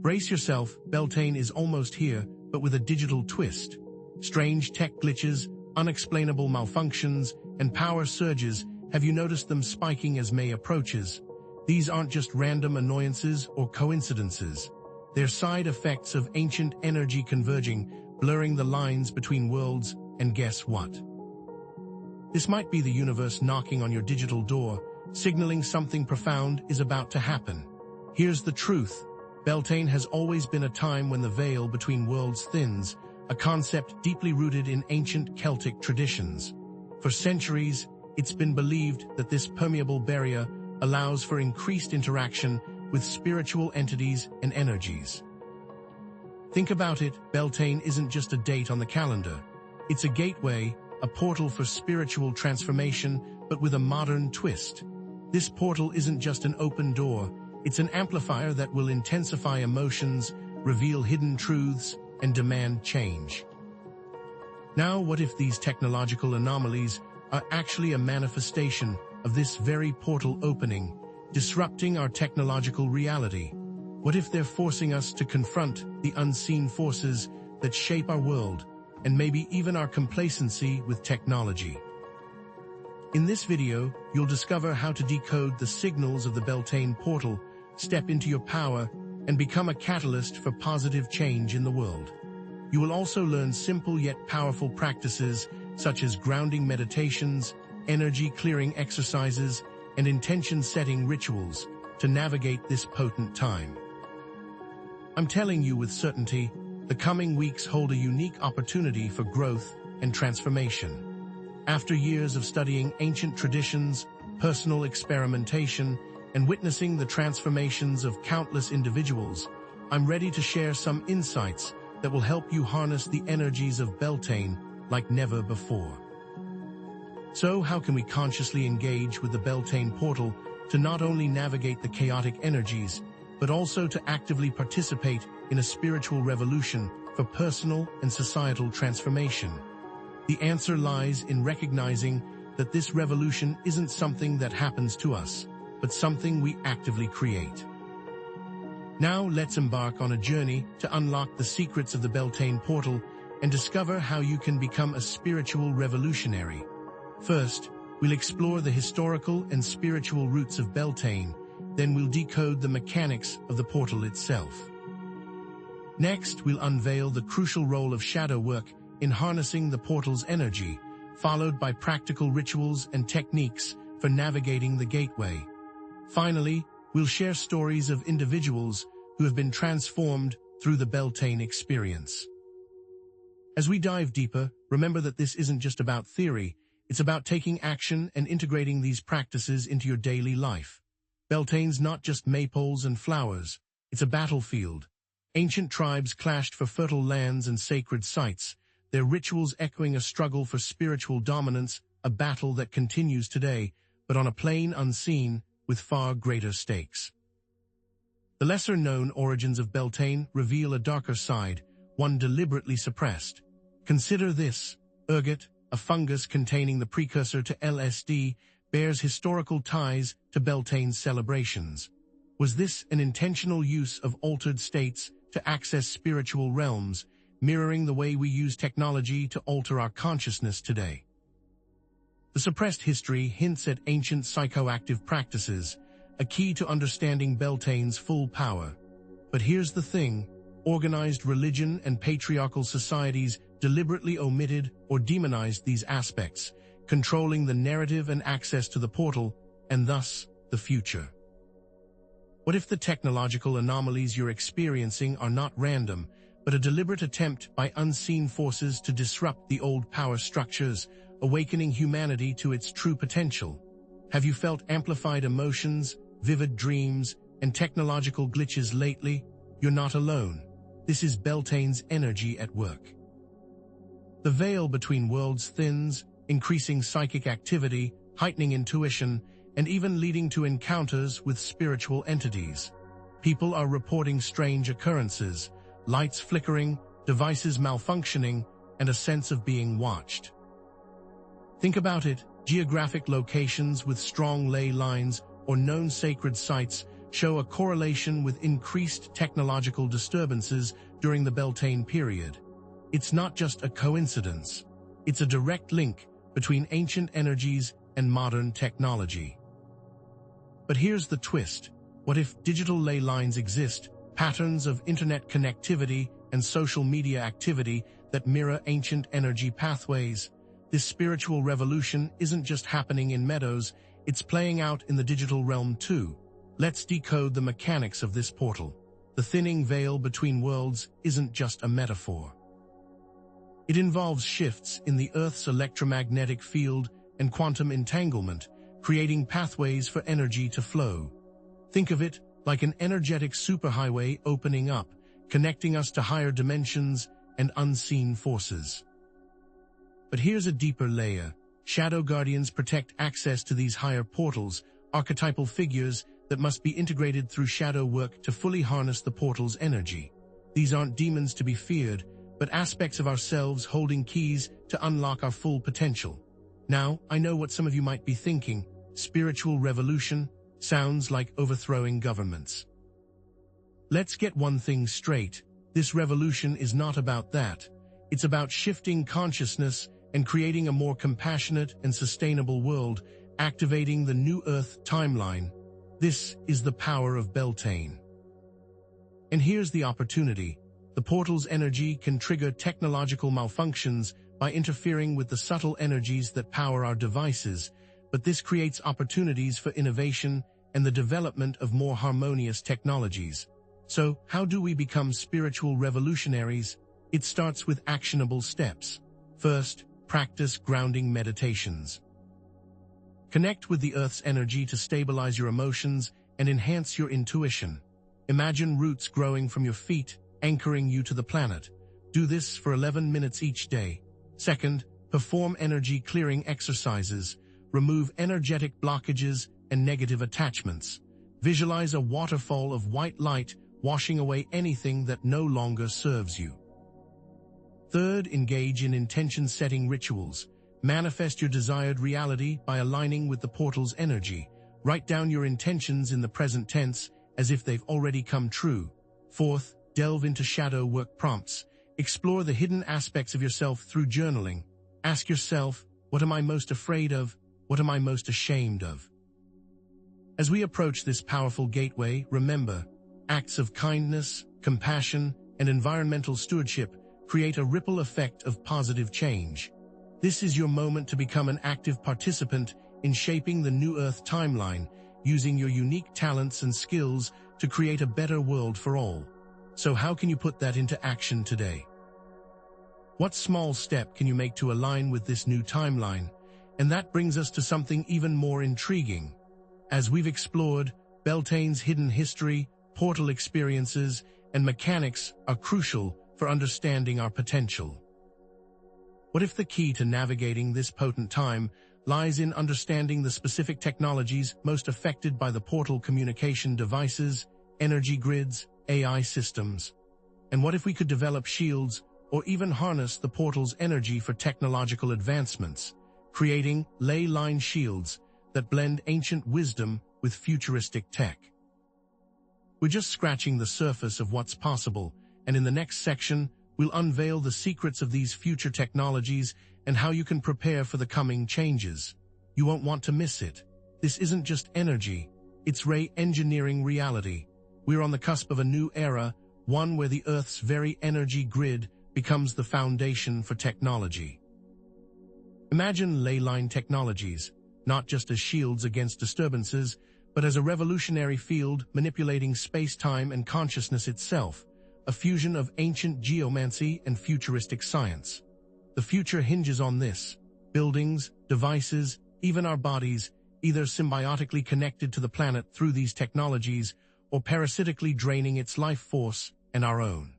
Brace yourself, Beltane is almost here, but with a digital twist. Strange tech glitches, unexplainable malfunctions, and power surges, have you noticed them spiking as May approaches? These aren't just random annoyances or coincidences. They're side effects of ancient energy converging, blurring the lines between worlds, and guess what? This might be the universe knocking on your digital door, signaling something profound is about to happen. Here's the truth. Beltane has always been a time when the veil between worlds thins, a concept deeply rooted in ancient Celtic traditions. For centuries, it's been believed that this permeable barrier allows for increased interaction with spiritual entities and energies. Think about it, Beltane isn't just a date on the calendar. It's a gateway, a portal for spiritual transformation, but with a modern twist. This portal isn't just an open door, it's an amplifier that will intensify emotions, reveal hidden truths, and demand change. Now, what if these technological anomalies are actually a manifestation of this very portal opening, disrupting our technological reality? What if they're forcing us to confront the unseen forces that shape our world, and maybe even our complacency with technology? In this video, you'll discover how to decode the signals of the Beltane portal, step into your power, and become a catalyst for positive change in the world. You will also learn simple yet powerful practices such as grounding meditations, energy-clearing exercises, and intention-setting rituals to navigate this potent time. I'm telling you with certainty, the coming weeks hold a unique opportunity for growth and transformation. After years of studying ancient traditions, personal experimentation, and witnessing the transformations of countless individuals, I'm ready to share some insights that will help you harness the energies of Beltane like never before. So, how can we consciously engage with the Beltane portal to not only navigate the chaotic energies, but also to actively participate in a spiritual revolution for personal and societal transformation? The answer lies in recognizing that this revolution isn't something that happens to us, but something we actively create. Now let's embark on a journey to unlock the secrets of the Beltane portal and discover how you can become a spiritual revolutionary. First, we'll explore the historical and spiritual roots of Beltane, then we'll decode the mechanics of the portal itself. Next, we'll unveil the crucial role of shadow work in harnessing the portal's energy, followed by practical rituals and techniques for navigating the gateway. Finally, we'll share stories of individuals who have been transformed through the Beltane experience. As we dive deeper, remember that this isn't just about theory, it's about taking action and integrating these practices into your daily life. Beltane's not just maypoles and flowers, it's a battlefield. Ancient tribes clashed for fertile lands and sacred sites, their rituals echoing a struggle for spiritual dominance, a battle that continues today, but on a plane unseen, with far greater stakes. The lesser-known origins of Beltane reveal a darker side, one deliberately suppressed. Consider this: ergot, a fungus containing the precursor to LSD, bears historical ties to Beltane's celebrations. Was this an intentional use of altered states to access spiritual realms, mirroring the way we use technology to alter our consciousness today? The suppressed history hints at ancient psychoactive practices, a key to understanding Beltane's full power. But here's the thing: organized religion and patriarchal societies deliberately omitted or demonized these aspects, controlling the narrative and access to the portal, and thus, the future. What if the technological anomalies you're experiencing are not random, but a deliberate attempt by unseen forces to disrupt the old power structures, awakening humanity to its true potential? Have you felt amplified emotions, vivid dreams, and technological glitches lately? You're not alone. This is Beltane's energy at work. The veil between worlds thins, increasing psychic activity, heightening intuition, and even leading to encounters with spiritual entities. People are reporting strange occurrences, lights flickering, devices malfunctioning, and a sense of being watched. Think about it: geographic locations with strong ley lines or known sacred sites show a correlation with increased technological disturbances during the Beltane period. It's not just a coincidence. It's a direct link between ancient energies and modern technology. But here's the twist. What if digital ley lines exist, patterns of internet connectivity and social media activity that mirror ancient energy pathways? This spiritual revolution isn't just happening in meadows, it's playing out in the digital realm too. Let's decode the mechanics of this portal. The thinning veil between worlds isn't just a metaphor. It involves shifts in the Earth's electromagnetic field and quantum entanglement, creating pathways for energy to flow. Think of it like an energetic superhighway opening up, connecting us to higher dimensions and unseen forces. But here's a deeper layer. Shadow guardians protect access to these higher portals, archetypal figures that must be integrated through shadow work to fully harness the portal's energy. These aren't demons to be feared, but aspects of ourselves holding keys to unlock our full potential. Now, I know what some of you might be thinking. Spiritual revolution sounds like overthrowing governments. Let's get one thing straight. This revolution is not about that. It's about shifting consciousness and creating a more compassionate and sustainable world, activating the New Earth timeline. This is the power of Beltane. And here's the opportunity. The portal's energy can trigger technological malfunctions by interfering with the subtle energies that power our devices, but this creates opportunities for innovation and the development of more harmonious technologies. So, how do we become spiritual revolutionaries? It starts with actionable steps. First, practice grounding meditations. Connect with the Earth's energy to stabilize your emotions and enhance your intuition. Imagine roots growing from your feet, anchoring you to the planet. Do this for 11 minutes each day. Second, perform energy clearing exercises. Remove energetic blockages and negative attachments. Visualize a waterfall of white light washing away anything that no longer serves you. Third, engage in intention-setting rituals. Manifest your desired reality by aligning with the portal's energy. Write down your intentions in the present tense as if they've already come true. Fourth, delve into shadow work prompts. Explore the hidden aspects of yourself through journaling. Ask yourself, what am I most afraid of? What am I most ashamed of? As we approach this powerful gateway, remember, acts of kindness, compassion, and environmental stewardship create a ripple effect of positive change. This is your moment to become an active participant in shaping the New Earth timeline, using your unique talents and skills to create a better world for all. So how can you put that into action today? What small step can you make to align with this new timeline? And that brings us to something even more intriguing. As we've explored, Beltane's hidden history, portal experiences, and mechanics are crucial for understanding our potential. What if the key to navigating this potent time lies in understanding the specific technologies most affected by the portal communication devices, energy grids, AI systems? And what if we could develop shields or even harness the portal's energy for technological advancements, creating ley line shields that blend ancient wisdom with futuristic tech? We're just scratching the surface of what's possible, and in the next section, we'll unveil the secrets of these future technologies and how you can prepare for the coming changes. You won't want to miss it. This isn't just energy, it's re-engineering reality. We're on the cusp of a new era, one where the Earth's very energy grid becomes the foundation for technology. Imagine ley line technologies, not just as shields against disturbances, but as a revolutionary field manipulating space-time and consciousness itself, a fusion of ancient geomancy and futuristic science. The future hinges on this. Buildings, devices, even our bodies, either symbiotically connected to the planet through these technologies or parasitically draining its life force and our own.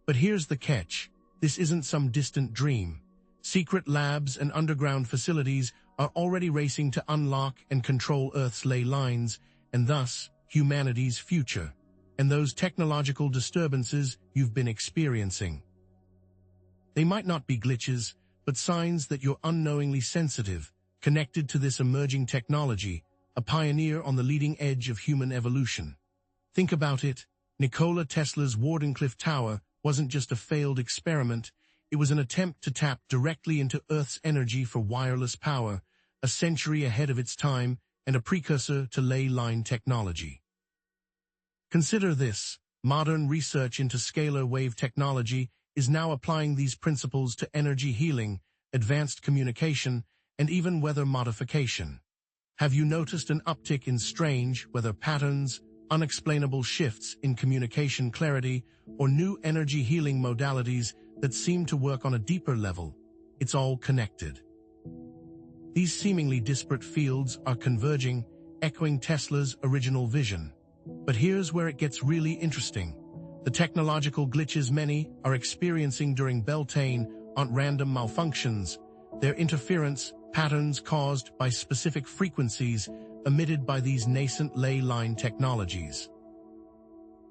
But here's the catch. This isn't some distant dream. Secret labs and underground facilities are already racing to unlock and control Earth's ley lines, and thus humanity's future, and those technological disturbances you've been experiencing. They might not be glitches, but signs that you're unknowingly sensitive, connected to this emerging technology, a pioneer on the leading edge of human evolution. Think about it. Nikola Tesla's Wardenclyffe Tower wasn't just a failed experiment, it was an attempt to tap directly into Earth's energy for wireless power, a century ahead of its time and a precursor to ley line technology. Consider this: modern research into scalar wave technology is now applying these principles to energy healing, advanced communication, and even weather modification. Have you noticed an uptick in strange weather patterns, unexplainable shifts in communication clarity, or new energy healing modalities that seem to work on a deeper level? It's all connected. These seemingly disparate fields are converging, echoing Tesla's original vision. But here's where it gets really interesting. The technological glitches many are experiencing during Beltane aren't random malfunctions. They're interference patterns caused by specific frequencies emitted by these nascent ley line technologies.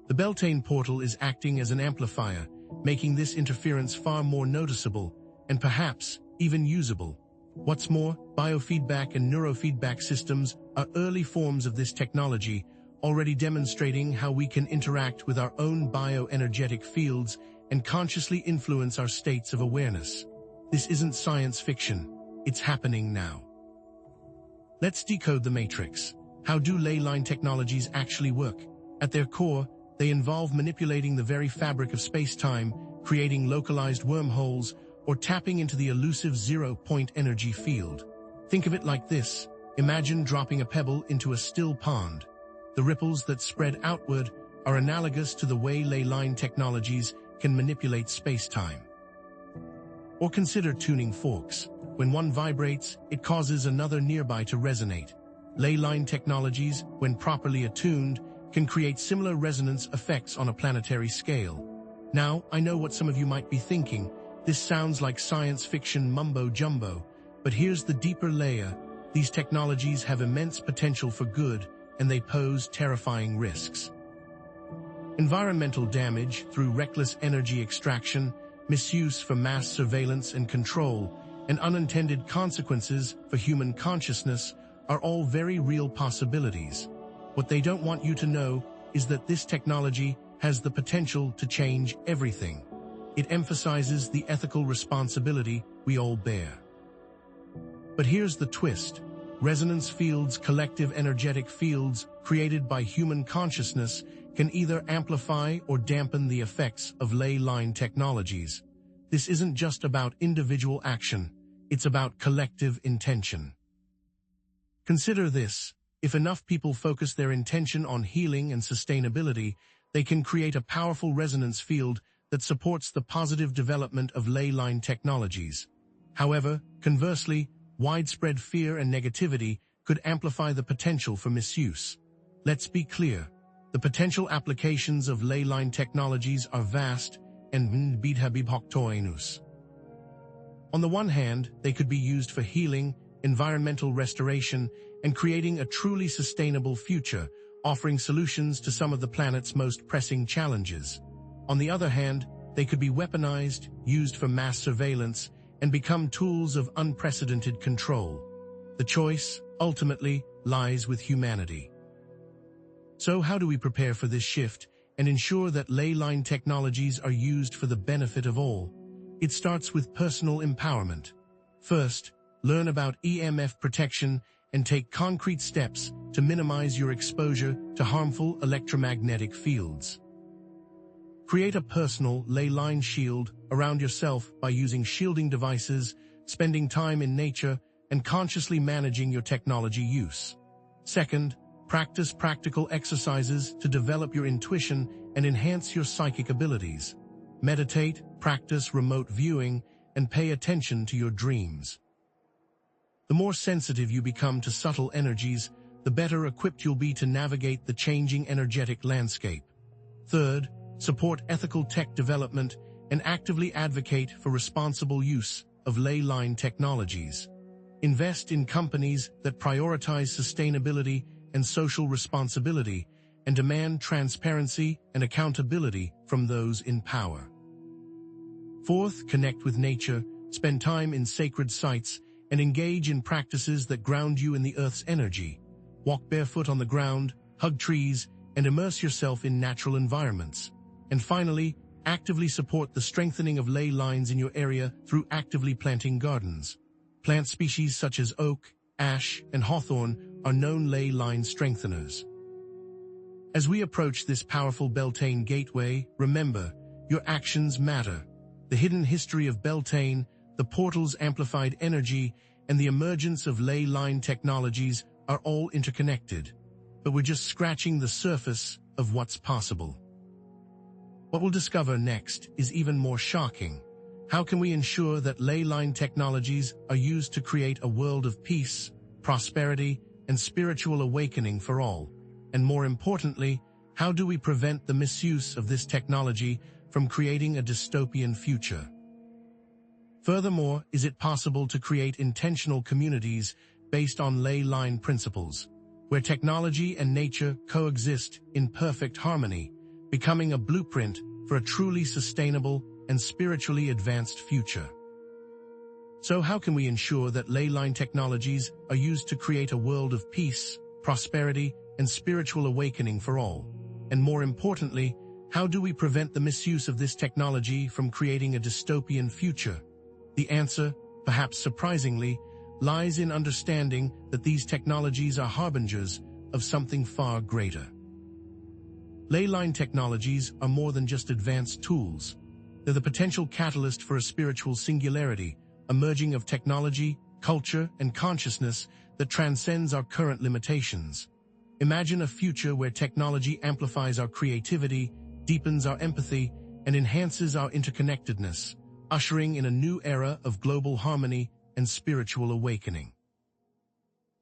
The Beltane portal is acting as an amplifier, making this interference far more noticeable and perhaps even usable. What's more, biofeedback and neurofeedback systems are early forms of this technology, already demonstrating how we can interact with our own bioenergetic fields and consciously influence our states of awareness. This isn't science fiction, it's happening now. Let's decode the matrix. How do ley line technologies actually work? At their core, they involve manipulating the very fabric of space-time, creating localized wormholes, or tapping into the elusive zero-point energy field. Think of it like this: imagine dropping a pebble into a still pond. The ripples that spread outward are analogous to the way ley line technologies can manipulate space-time. Or consider tuning forks. When one vibrates, it causes another nearby to resonate. Ley line technologies, when properly attuned, can create similar resonance effects on a planetary scale. Now, I know what some of you might be thinking. This sounds like science fiction mumbo-jumbo, but here's the deeper layer. These technologies have immense potential for good, and they pose terrifying risks. Environmental damage through reckless energy extraction, misuse for mass surveillance and control, and unintended consequences for human consciousness are all very real possibilities. What they don't want you to know is that this technology has the potential to change everything. It emphasizes the ethical responsibility we all bear. But here's the twist. Resonance fields, collective energetic fields created by human consciousness, can either amplify or dampen the effects of ley line technologies. This isn't just about individual action, it's about collective intention. Consider this: if enough people focus their intention on healing and sustainability, they can create a powerful resonance field that supports the positive development of ley line technologies. However, conversely, widespread fear and negativity could amplify the potential for misuse. Let's be clear, the potential applications of ley line technologies are vast and bidhabibhoktoenus. On the one hand, they could be used for healing, environmental restoration, and creating a truly sustainable future, offering solutions to some of the planet's most pressing challenges. On the other hand, they could be weaponized, used for mass surveillance, and become tools of unprecedented control. The choice, ultimately, lies with humanity. So how do we prepare for this shift and ensure that ley line technologies are used for the benefit of all? It starts with personal empowerment. First, learn about EMF protection and take concrete steps to minimize your exposure to harmful electromagnetic fields. Create a personal ley line shield around yourself by using shielding devices, spending time in nature, and consciously managing your technology use. Second, practice practical exercises to develop your intuition and enhance your psychic abilities. Meditate, practice remote viewing, and pay attention to your dreams. The more sensitive you become to subtle energies, the better equipped you'll be to navigate the changing energetic landscape. Third, support ethical tech development and actively advocate for responsible use of ley line technologies. Invest in companies that prioritize sustainability and social responsibility and demand transparency and accountability from those in power. Fourth, connect with nature, spend time in sacred sites, and engage in practices that ground you in the Earth's energy. walk barefoot on the ground, hug trees, and immerse yourself in natural environments. And finally, actively support the strengthening of ley lines in your area through actively planting gardens. Plant species such as oak, ash, and hawthorn are known ley line strengtheners. As we approach this powerful Beltane gateway, remember, your actions matter. The hidden history of Beltane, the portal's amplified energy, and the emergence of ley line technologies are all interconnected. But we're just scratching the surface of what's possible. What we'll discover next is even more shocking. How can we ensure that ley line technologies are used to create a world of peace, prosperity, and spiritual awakening for all? And more importantly, how do we prevent the misuse of this technology from creating a dystopian future? Furthermore, is it possible to create intentional communities based on ley line principles, where technology and nature coexist in perfect harmony, becoming a blueprint for a truly sustainable and spiritually advanced future? So how can we ensure that ley line technologies are used to create a world of peace, prosperity, and spiritual awakening for all? And more importantly, how do we prevent the misuse of this technology from creating a dystopian future? The answer, perhaps surprisingly, lies in understanding that these technologies are harbingers of something far greater. Ley line technologies are more than just advanced tools. They're the potential catalyst for a spiritual singularity, a merging of technology, culture, and consciousness that transcends our current limitations. Imagine a future where technology amplifies our creativity, deepens our empathy, and enhances our interconnectedness, ushering in a new era of global harmony and spiritual awakening.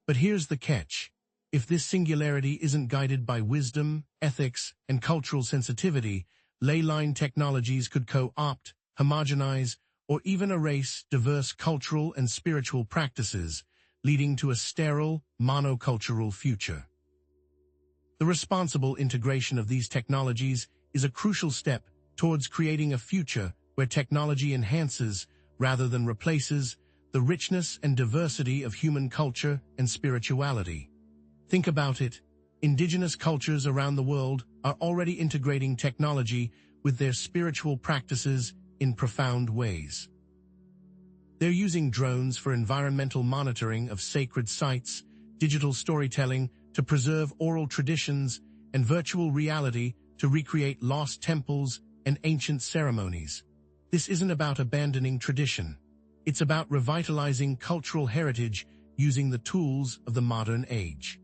But here's the catch. If this singularity isn't guided by wisdom, ethics, and cultural sensitivity, ley line technologies could co-opt, homogenize, or even erase diverse cultural and spiritual practices, leading to a sterile, monocultural future. The responsible integration of these technologies is a crucial step towards creating a future where technology enhances, rather than replaces, the richness and diversity of human culture and spirituality. Think about it. Indigenous cultures around the world are already integrating technology with their spiritual practices in profound ways. They're using drones for environmental monitoring of sacred sites, digital storytelling to preserve oral traditions, and virtual reality to recreate lost temples and ancient ceremonies. This isn't about abandoning tradition. It's about revitalizing cultural heritage using the tools of the modern age.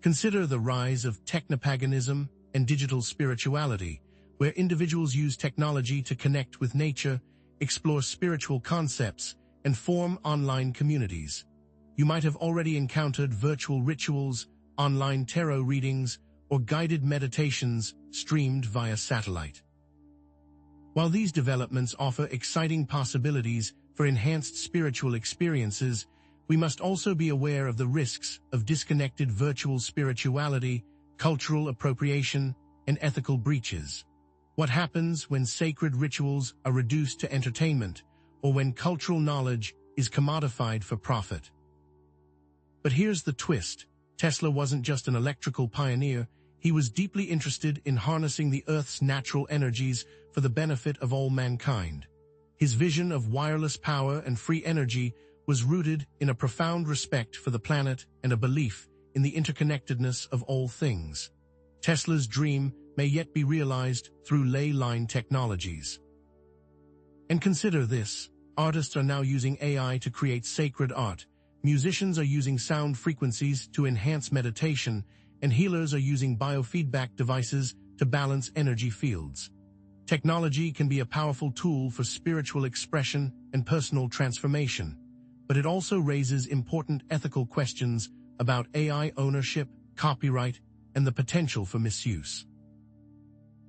Consider the rise of technopaganism and digital spirituality, where individuals use technology to connect with nature, explore spiritual concepts, and form online communities. You might have already encountered virtual rituals, online tarot readings, or guided meditations streamed via satellite. While these developments offer exciting possibilities for enhanced spiritual experiences, we must also be aware of the risks of disconnected virtual spirituality, cultural appropriation, and ethical breaches. What happens when sacred rituals are reduced to entertainment, or when cultural knowledge is commodified for profit? But here's the twist. Tesla wasn't just an electrical pioneer, he was deeply interested in harnessing the Earth's natural energies for the benefit of all mankind. His vision of wireless power and free energy was rooted in a profound respect for the planet and a belief in the interconnectedness of all things. Tesla's dream may yet be realized through ley line technologies. And consider this, artists are now using AI to create sacred art, musicians are using sound frequencies to enhance meditation, and healers are using biofeedback devices to balance energy fields. Technology can be a powerful tool for spiritual expression and personal transformation, but it also raises important ethical questions about AI ownership, copyright, and the potential for misuse.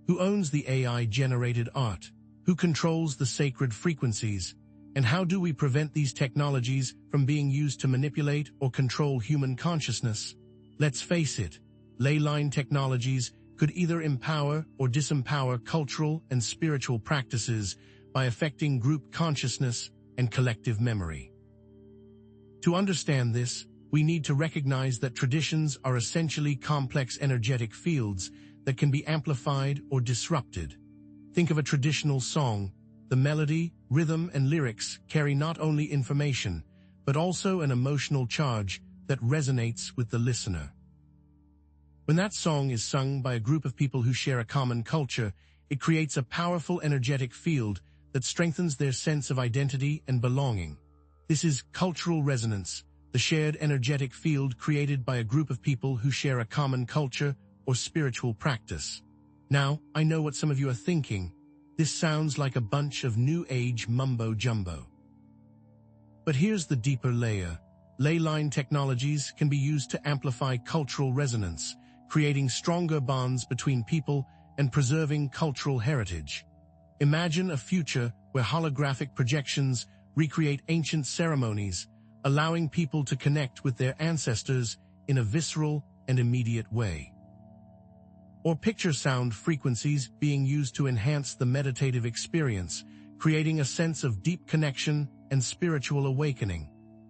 Who owns the AI-generated art? Who controls the sacred frequencies? And how do we prevent these technologies from being used to manipulate or control human consciousness? Let's face it, ley line technologies could either empower or disempower cultural and spiritual practices by affecting group consciousness and collective memory. To understand this, we need to recognize that traditions are essentially complex energetic fields that can be amplified or disrupted. Think of a traditional song. The melody, rhythm, and lyrics carry not only information, but also an emotional charge that resonates with the listener. When that song is sung by a group of people who share a common culture, it creates a powerful energetic field that strengthens their sense of identity and belonging. This is cultural resonance, the shared energetic field created by a group of people who share a common culture or spiritual practice. Now, I know what some of you are thinking. This sounds like a bunch of New Age mumbo-jumbo. But here's the deeper layer. Ley line technologies can be used to amplify cultural resonance, creating stronger bonds between people and preserving cultural heritage. Imagine a future where holographic projections recreate ancient ceremonies, allowing people to connect with their ancestors in a visceral and immediate way. Or picture sound frequencies being used to enhance the meditative experience, creating a sense of deep connection and spiritual awakening.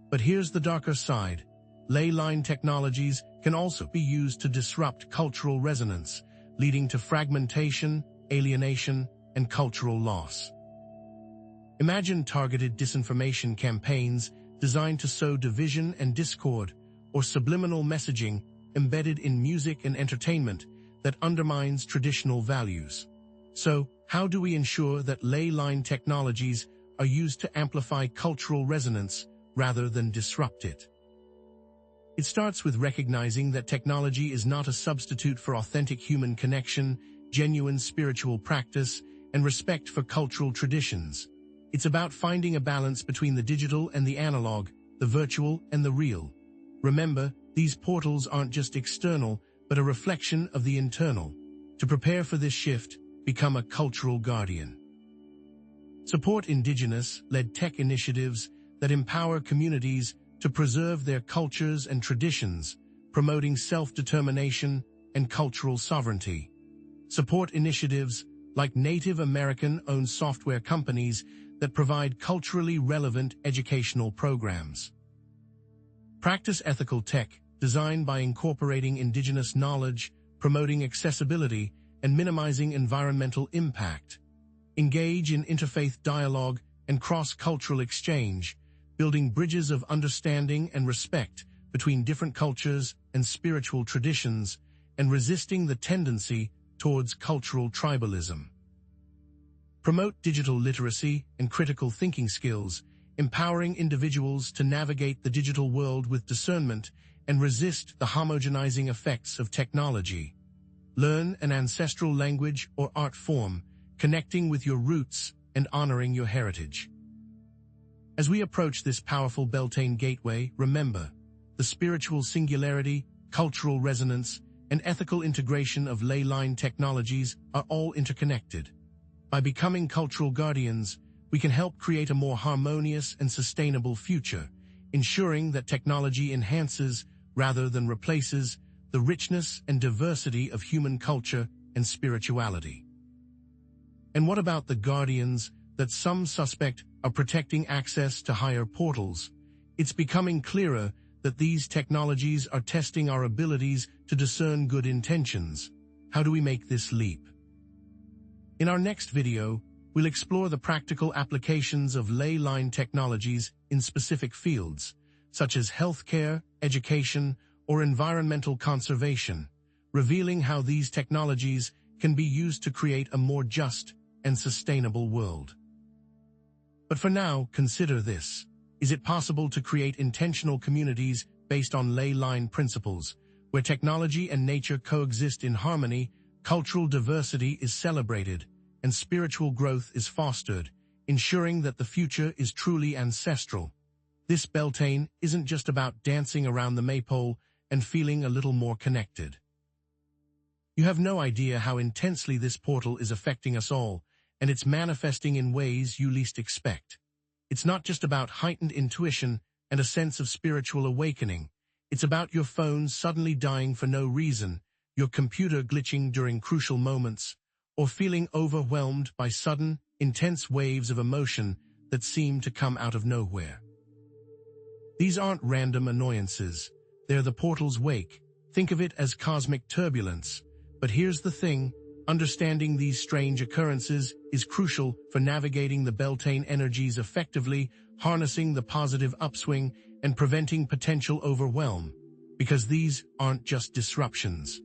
But here's the darker side. Ley line technologies can also be used to disrupt cultural resonance, leading to fragmentation, alienation, and cultural loss. Imagine targeted disinformation campaigns designed to sow division and discord, or subliminal messaging embedded in music and entertainment that undermines traditional values. So, how do we ensure that ley line technologies are used to amplify cultural resonance rather than disrupt it? It starts with recognizing that technology is not a substitute for authentic human connection, genuine spiritual practice, and respect for cultural traditions. It's about finding a balance between the digital and the analog, the virtual and the real. Remember, these portals aren't just external, but a reflection of the internal. To prepare for this shift, become a cultural guardian. Support indigenous-led tech initiatives that empower communities to preserve their cultures and traditions, promoting self-determination and cultural sovereignty. Support initiatives like Native American-owned software companies that provide culturally relevant educational programs. Practice ethical tech, designed by incorporating indigenous knowledge, promoting accessibility, and minimizing environmental impact. Engage in interfaith dialogue and cross-cultural exchange, building bridges of understanding and respect between different cultures and spiritual traditions, and resisting the tendency towards cultural tribalism. Promote digital literacy and critical thinking skills, empowering individuals to navigate the digital world with discernment and resist the homogenizing effects of technology. Learn an ancestral language or art form, connecting with your roots and honoring your heritage. As we approach this powerful Beltane gateway, remember, the spiritual singularity, cultural resonance, and ethical integration of ley line technologies are all interconnected. By becoming cultural guardians, we can help create a more harmonious and sustainable future, ensuring that technology enhances, rather than replaces, the richness and diversity of human culture and spirituality. And what about the guardians that some suspect are protecting access to higher portals? It's becoming clearer that these technologies are testing our abilities to discern good intentions. How do we make this leap? In our next video, we'll explore the practical applications of ley line technologies in specific fields, such as healthcare, education, or environmental conservation, revealing how these technologies can be used to create a more just and sustainable world. But for now, consider this. Is it possible to create intentional communities based on ley line principles, where technology and nature coexist in harmony, cultural diversity is celebrated, and spiritual growth is fostered, ensuring that the future is truly ancestral? This Beltane isn't just about dancing around the maypole and feeling a little more connected. You have no idea how intensely this portal is affecting us all, and it's manifesting in ways you least expect. It's not just about heightened intuition and a sense of spiritual awakening. It's about your phone suddenly dying for no reason, your computer glitching during crucial moments, or feeling overwhelmed by sudden, intense waves of emotion that seem to come out of nowhere. These aren't random annoyances. They're the portal's wake. Think of it as cosmic turbulence. But here's the thing, understanding these strange occurrences is crucial for navigating the Beltane energies effectively, harnessing the positive upswing, and preventing potential overwhelm. Because these aren't just disruptions.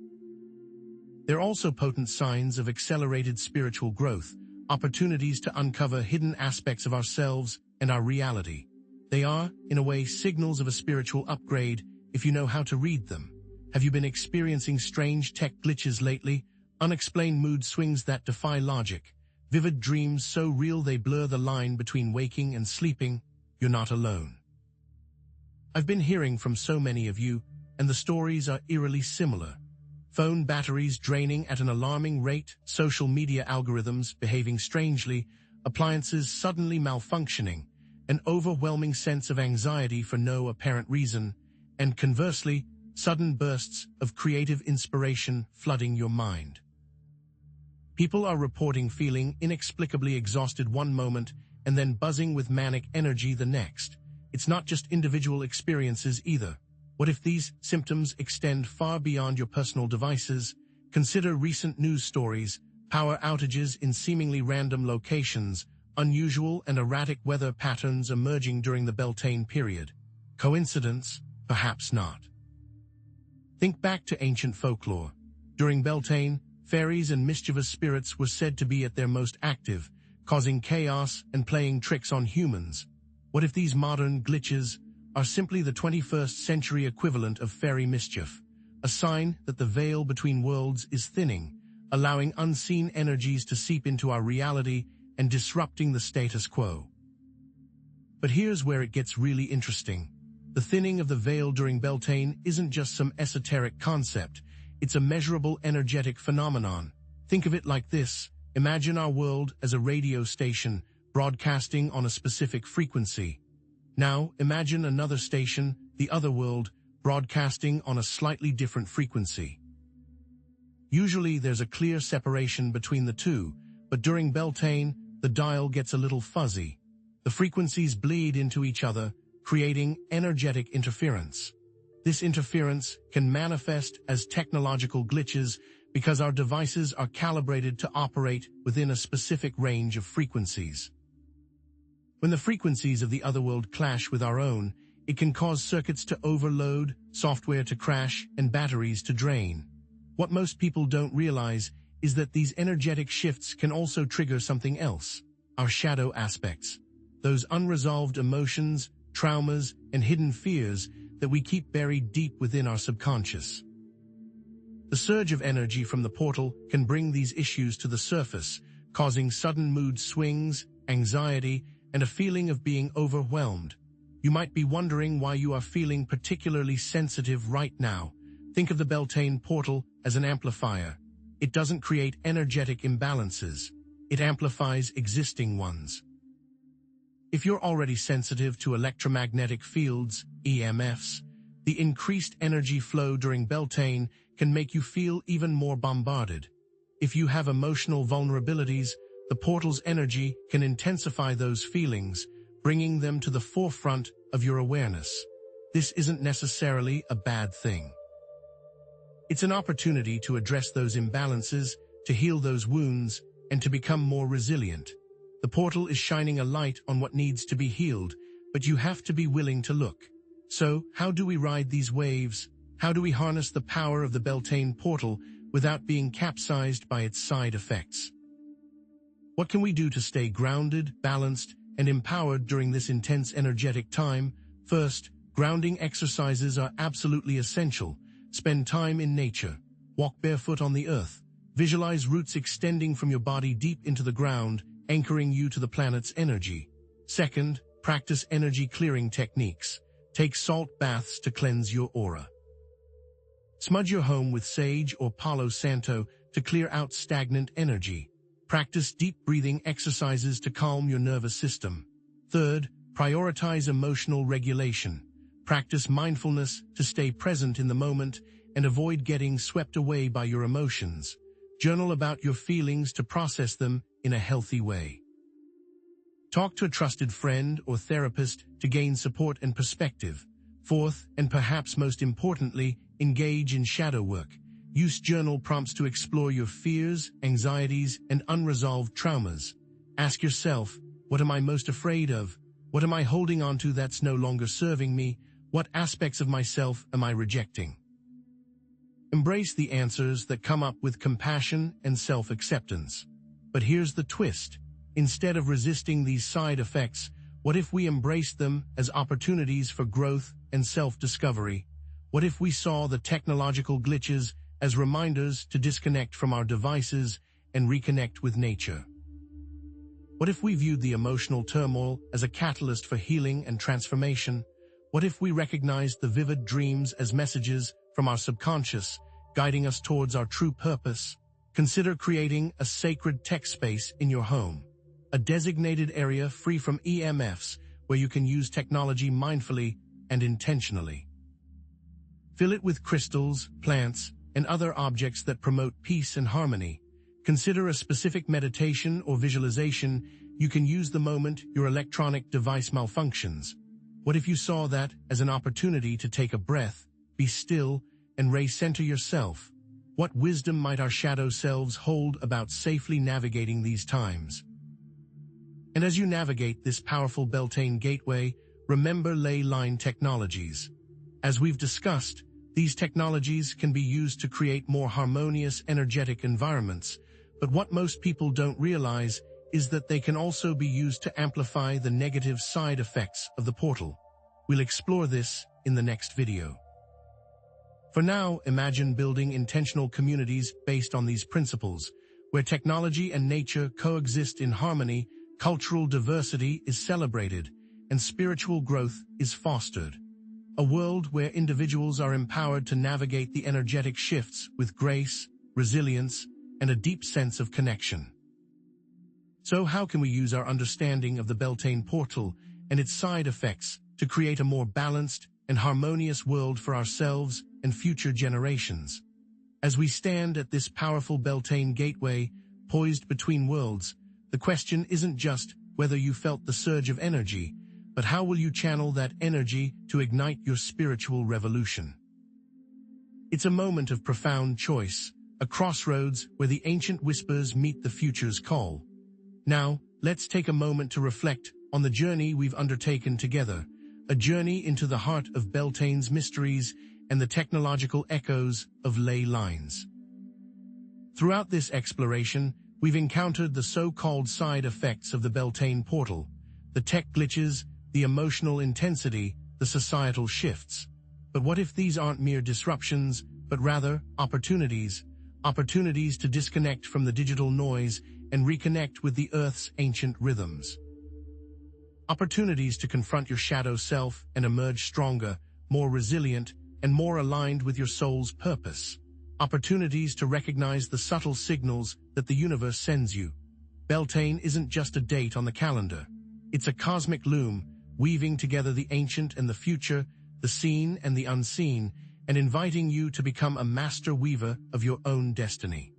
They're also potent signs of accelerated spiritual growth, opportunities to uncover hidden aspects of ourselves and our reality. They are, in a way, signals of a spiritual upgrade if you know how to read them. Have you been experiencing strange tech glitches lately? Unexplained mood swings that defy logic? Vivid dreams so real they blur the line between waking and sleeping? You're not alone. I've been hearing from so many of you, and the stories are eerily similar. Phone batteries draining at an alarming rate, social media algorithms behaving strangely, appliances suddenly malfunctioning, an overwhelming sense of anxiety for no apparent reason, and conversely, sudden bursts of creative inspiration flooding your mind. People are reporting feeling inexplicably exhausted one moment and then buzzing with manic energy the next. It's not just individual experiences either. What if these symptoms extend far beyond your personal devices? Consider recent news stories, power outages in seemingly random locations, unusual and erratic weather patterns emerging during the Beltane period. Coincidence? Perhaps not. Think back to ancient folklore. During Beltane, fairies and mischievous spirits were said to be at their most active, causing chaos and playing tricks on humans. What if these modern glitches are simply the 21st century equivalent of fairy mischief, a sign that the veil between worlds is thinning, allowing unseen energies to seep into our reality and disrupting the status quo? But here's where it gets really interesting. The thinning of the veil during Beltane isn't just some esoteric concept, it's a measurable energetic phenomenon. Think of it like this. Imagine our world as a radio station broadcasting on a specific frequency. Now, imagine another station, the other world, broadcasting on a slightly different frequency. Usually there's a clear separation between the two, but during Beltane, the dial gets a little fuzzy. The frequencies bleed into each other, creating energetic interference. This interference can manifest as technological glitches because our devices are calibrated to operate within a specific range of frequencies. When the frequencies of the other world clash with our own, it can cause circuits to overload, software to crash, and batteries to drain. What most people don't realize is that these energetic shifts can also trigger something else, our shadow aspects, those unresolved emotions, traumas, and hidden fears that we keep buried deep within our subconscious. The surge of energy from the portal can bring these issues to the surface, causing sudden mood swings, anxiety, and a feeling of being overwhelmed. You might be wondering why you are feeling particularly sensitive right now. Think of the Beltane portal as an amplifier. It doesn't create energetic imbalances. It amplifies existing ones. If you're already sensitive to electromagnetic fields, EMFs, the increased energy flow during Beltane can make you feel even more bombarded. If you have emotional vulnerabilities, the portal's energy can intensify those feelings, bringing them to the forefront of your awareness. This isn't necessarily a bad thing. It's an opportunity to address those imbalances, to heal those wounds, and to become more resilient. The portal is shining a light on what needs to be healed, but you have to be willing to look. So, how do we ride these waves? How do we harness the power of the Beltane portal without being capsized by its side effects? What can we do to stay grounded, balanced, and empowered during this intense energetic time? First, grounding exercises are absolutely essential. Spend time in nature. Walk barefoot on the earth. Visualize roots extending from your body deep into the ground, anchoring you to the planet's energy. Second, practice energy clearing techniques. Take salt baths to cleanse your aura. Smudge your home with sage or Palo Santo to clear out stagnant energy. Practice deep breathing exercises to calm your nervous system. Third, prioritize emotional regulation. Practice mindfulness to stay present in the moment and avoid getting swept away by your emotions. Journal about your feelings to process them in a healthy way. Talk to a trusted friend or therapist to gain support and perspective. Fourth, and perhaps most importantly, engage in shadow work. Use journal prompts to explore your fears, anxieties, and unresolved traumas. Ask yourself, what am I most afraid of? What am I holding on to that's no longer serving me? What aspects of myself am I rejecting? Embrace the answers that come up with compassion and self-acceptance. But here's the twist. Instead of resisting these side effects, what if we embraced them as opportunities for growth and self-discovery? What if we saw the technological glitches as reminders to disconnect from our devices and reconnect with nature? What if we viewed the emotional turmoil as a catalyst for healing and transformation? What if we recognized the vivid dreams as messages from our subconscious, guiding us towards our true purpose? Consider creating a sacred tech space in your home, a designated area free from EMFs where you can use technology mindfully and intentionally. Fill it with crystals, plants, and other objects that promote peace and harmony. Consider a specific meditation or visualization you can use the moment your electronic device malfunctions. What if you saw that as an opportunity to take a breath, be still, and recenter yourself? What wisdom might our shadow selves hold about safely navigating these times? And as you navigate this powerful Beltane gateway, remember ley line technologies. As we've discussed, these technologies can be used to create more harmonious, energetic environments, but what most people don't realize is that they can also be used to amplify the negative side effects of the portal. We'll explore this in the next video. For now, imagine building intentional communities based on these principles, where technology and nature coexist in harmony, cultural diversity is celebrated, and spiritual growth is fostered. A world where individuals are empowered to navigate the energetic shifts with grace, resilience, and a deep sense of connection. So how can we use our understanding of the Beltane portal and its side effects to create a more balanced and harmonious world for ourselves and future generations? As we stand at this powerful Beltane gateway, poised between worlds, the question isn't just whether you felt the surge of energy, but how will you channel that energy to ignite your spiritual revolution? It's a moment of profound choice, a crossroads where the ancient whispers meet the future's call. Now, let's take a moment to reflect on the journey we've undertaken together, a journey into the heart of Beltane's mysteries and the technological echoes of ley lines. Throughout this exploration, we've encountered the so-called side effects of the Beltane portal, the tech glitches, the emotional intensity, the societal shifts. But what if these aren't mere disruptions, but rather opportunities to disconnect from the digital noise and reconnect with the Earth's ancient rhythms? Opportunities to confront your shadow self and emerge stronger, more resilient, and more aligned with your soul's purpose. Opportunities to recognize the subtle signals that the universe sends you. Beltane isn't just a date on the calendar. It's a cosmic loom, weaving together the ancient and the future, the seen and the unseen, and inviting you to become a master weaver of your own destiny.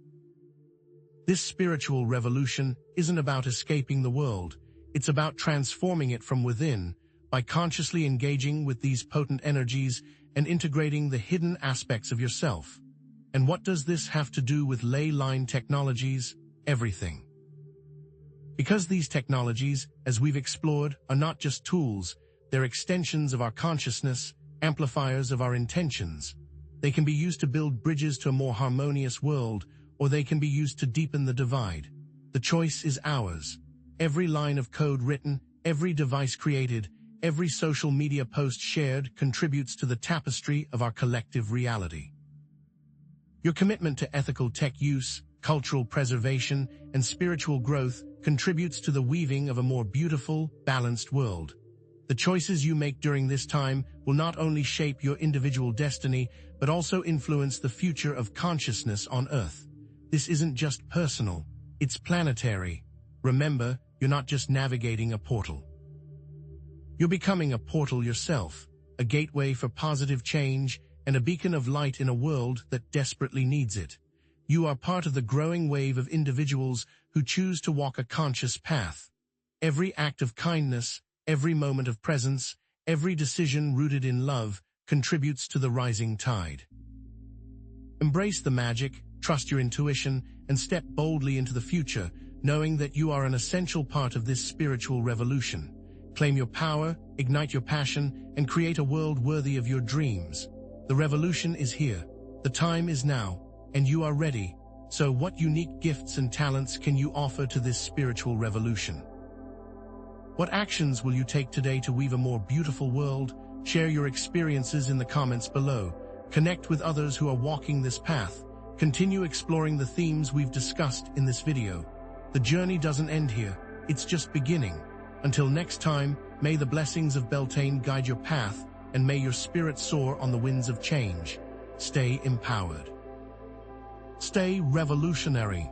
This spiritual revolution isn't about escaping the world. It's about transforming it from within by consciously engaging with these potent energies and integrating the hidden aspects of yourself. And what does this have to do with ley line technologies? Everything. Because these technologies, as we've explored, are not just tools, they're extensions of our consciousness, amplifiers of our intentions. They can be used to build bridges to a more harmonious world, or they can be used to deepen the divide. The choice is ours. Every line of code written, every device created, every social media post shared contributes to the tapestry of our collective reality. Your commitment to ethical tech use, cultural preservation, and spiritual growth contributes to the weaving of a more beautiful, balanced world. The choices you make during this time will not only shape your individual destiny, but also influence the future of consciousness on Earth. This isn't just personal, it's planetary. Remember, you're not just navigating a portal. You're becoming a portal yourself, a gateway for positive change and a beacon of light in a world that desperately needs it. You are part of the growing wave of individuals who choose to walk a conscious path. Every act of kindness, every moment of presence, every decision rooted in love contributes to the rising tide. Embrace the magic, trust your intuition, and step boldly into the future, knowing that you are an essential part of this spiritual revolution. Claim your power, ignite your passion, and create a world worthy of your dreams. The revolution is here. The time is now, and you are ready. So what unique gifts and talents can you offer to this spiritual revolution? What actions will you take today to weave a more beautiful world? Share your experiences in the comments below. Connect with others who are walking this path. Continue exploring the themes we've discussed in this video. The journey doesn't end here, it's just beginning. Until next time, may the blessings of Beltane guide your path, and may your spirit soar on the winds of change. Stay empowered. Stay revolutionary.